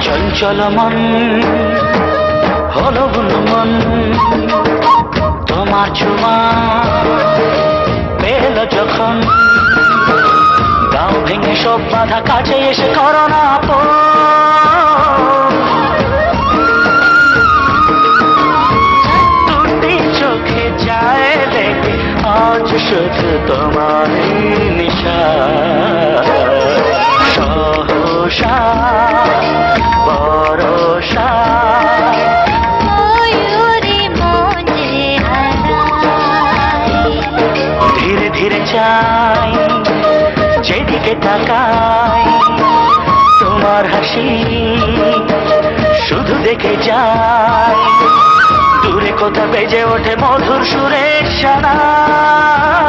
চঞ্চল মন হলো মন তোমার ছোঁয়া পেল যখন গাঁও ভেঙে সব বাধা কাছে এসে করোনা দুটি চোখে যায় দেখে আজ শুধু তোমার নিশা সহসা ভরসা ধীরে ধীরে চাই যেদিকে তাকাই তোমার হাসি শুধু দেখে যাই দূরে কোথা বেজে ওঠে মধুর সুরের সানাই